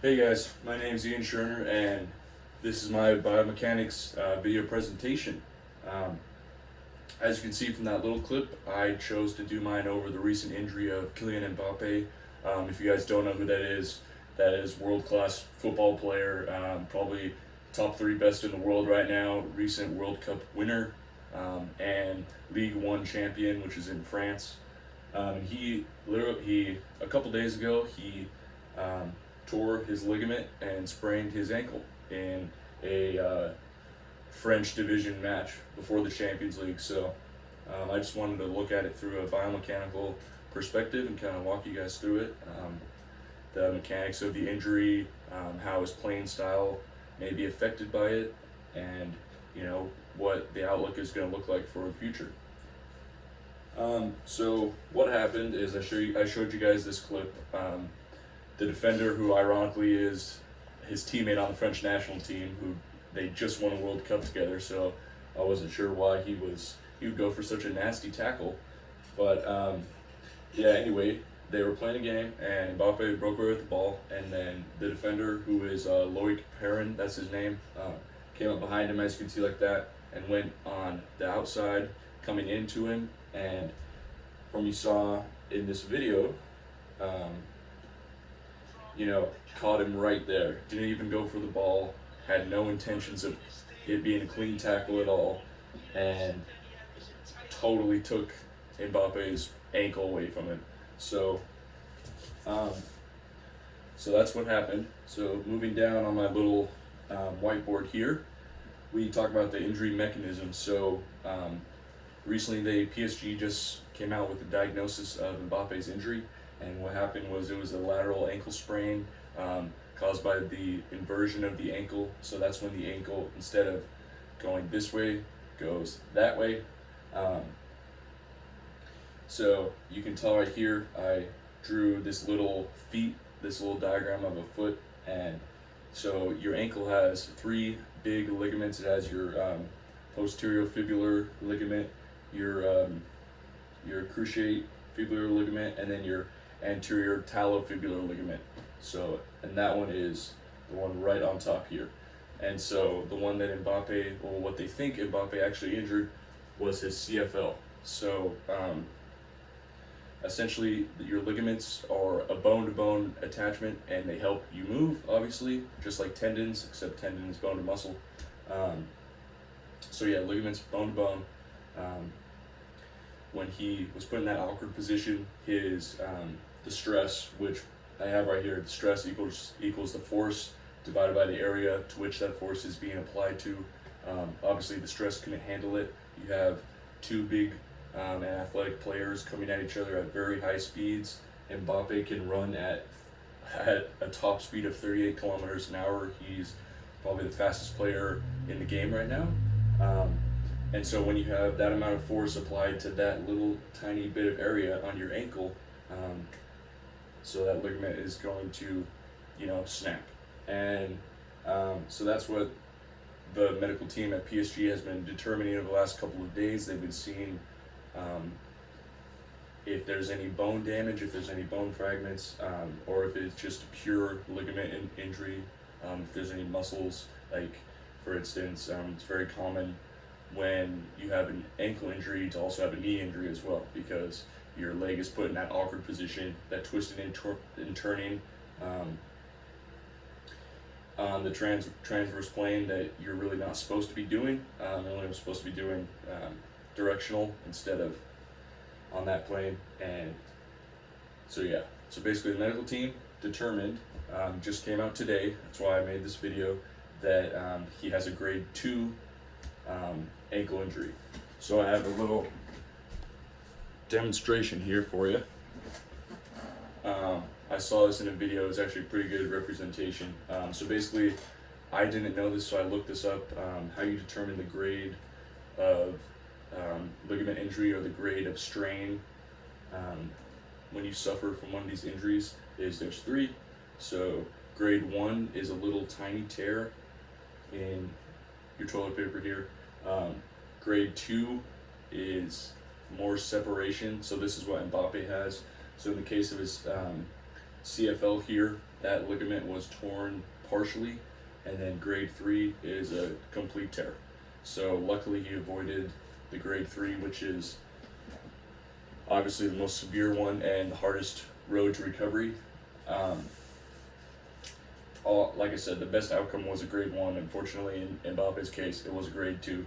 Hey guys, my name is Sherner, and this is my biomechanics video presentation. Um, as you can see from that little clip, I chose to do mine over the recent injury of Kylian Mbappe. If you guys don't know who that is world-class football player, probably top three best in the world right now, recent World Cup winner, and League One champion, which is in France. He a couple days ago um, tore his ligament and sprained his ankle in a French division match before the Champions League. So I just wanted to look at it through a biomechanical perspective and kind of walk you guys through it. The mechanics of the injury, how his playing style may be affected by it, and what the outlook is going to look like for the future. So what happened is I showed you guys this clip. The defender, who ironically is his teammate on the French national team, who they just won a World Cup together, so I wasn't sure why he would go for such a nasty tackle. But anyway, they were playing a game and Mbappe broke away with the ball, and then the defender, who is Loic Perrin, that's his name, came up behind him, as you can see, like that, and went on the outside coming into him, and from you saw in this video, caught him right there. Didn't even go for the ball, had no intentions of it being a clean tackle at all, and totally took Mbappe's ankle away from him. So that's what happened. So moving down on my little whiteboard here, we talk about the injury mechanism. So recently, PSG just came out with a diagnosis of Mbappe's injury, and what happened was it was a lateral ankle sprain caused by the inversion of the ankle. So that's when the ankle, instead of going this way, goes that way. So you can tell right here, I drew this little diagram of a foot, and so your ankle has three big ligaments. It has your posterior fibular ligament, your cruciate fibular ligament, and then your anterior talofibular ligament. So, and that one is the one right on top here. And so the one that Mbappe, or what they think Mbappe actually injured, was his CFL. So essentially, your ligaments are a bone-to-bone attachment, and they help you move, obviously, just like tendons, except tendon is bone to muscle. So yeah, ligaments, bone to bone. When he was put in that awkward position, his the stress, which I have right here, the stress equals the force divided by the area to which that force is being applied to. Obviously, the stress couldn't handle it. You have two big and athletic players coming at each other at very high speeds. Mbappe can run at a top speed of 38 kilometers an hour. He's probably the fastest player in the game right now. And so when you have that amount of force applied to that little tiny bit of area on your ankle, so that ligament is going to, snap. And so that's what the medical team at PSG has been determining over the last couple of days. They've been seeing if there's any bone damage, if there's any bone fragments, or if it's just pure ligament injury, if there's any muscles. Like, for instance, it's very common when you have an ankle injury to also have a knee injury as well, because your leg is put in that awkward position, that twisted and turning on the transverse plane that you're really not supposed to be doing. You're only supposed to be doing directional instead of on that plane. And so basically the medical team determined, just came out today, that's why I made this video, that he has a grade 2 ankle injury. So I have a little demonstration here for you. I saw this in a video. It's actually a pretty good representation. So basically, I didn't know this, so I looked this up. How you determine the grade of ligament injury, or the grade of strain when you suffer from one of these injuries, is there's 3. So grade 1 is a little tiny tear in your toilet paper here. Grade 2 is more separation. So this is what Mbappe has. So in the case of his CFL here, that ligament was torn partially, and then grade 3 is a complete tear. So luckily he avoided the grade 3, which is obviously the most severe one and the hardest road to recovery. Like I said, the best outcome was a grade 1. Unfortunately, in Mbappe's case, it was a grade 2.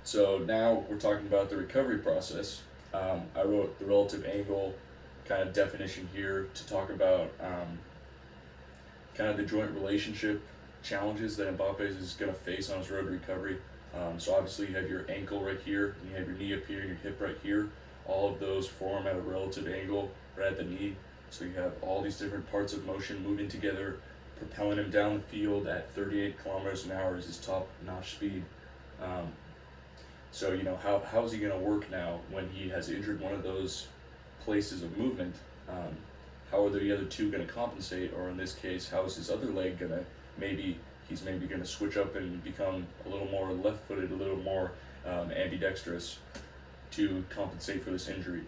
So now we're talking about the recovery process. I wrote the relative angle kind of definition here to talk about kind of the joint relationship challenges that Mbappe is going to face on his road to recovery. So obviously you have your ankle right here, and you have your knee up here, and your hip right here. All of those form at a relative angle right at the knee. So you have all these different parts of motion moving together, propelling him down the field at 38 kilometers an hour is his top-notch speed. So, how is he going to work now when he has injured one of those places of movement? How are the other two going to compensate? Or in this case, how is his other leg going to, he's maybe going to switch up and become a little more left-footed, a little more ambidextrous to compensate for this injury.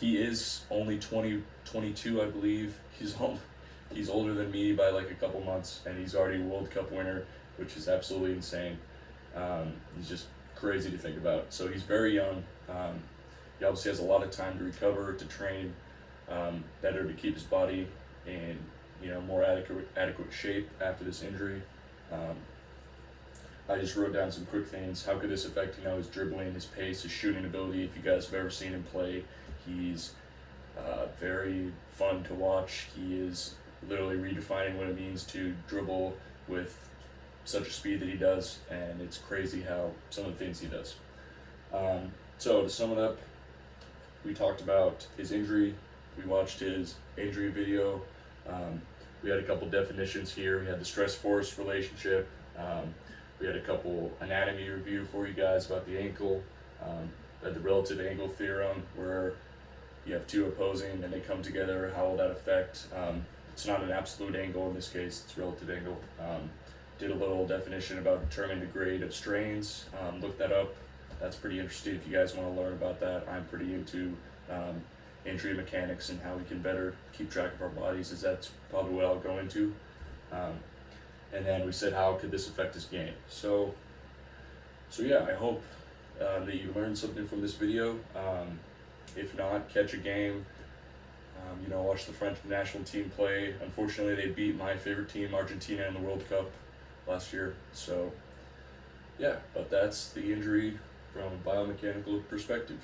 He is only 22, I believe. He's older than me by like a couple months, and he's already a World Cup winner, which is absolutely insane. He's just crazy to think about. So he's very young. He obviously has a lot of time to recover, to train better, to keep his body in more adequate shape after this injury. I just wrote down some quick things. How could this affect his dribbling, his pace, his shooting ability? If you guys have ever seen him play, he's very fun to watch. He is literally redefining what it means to dribble with such a speed that he does, and it's crazy how some of the things he does. So to sum it up, we talked about his injury. We watched his injury video. We had a couple definitions here. We had the stress-force relationship. We had a couple anatomy review for you guys about the ankle. We had the relative angle theorem, where you have two opposing and they come together. How will that affect? It's not an absolute angle in this case, it's relative angle. Did a little definition about determining the grade of strains. Look that up. That's pretty interesting if you guys want to learn about that. I'm pretty into injury mechanics and how we can better keep track of our bodies, as that's probably what I'll go into. And then we said, how could this affect his game? So yeah, I hope that you learned something from this video. If not, catch a game. Watch the French national team play. Unfortunately, they beat my favorite team, Argentina, in the World Cup last year. So yeah, but that's the injury from a biomechanical perspective.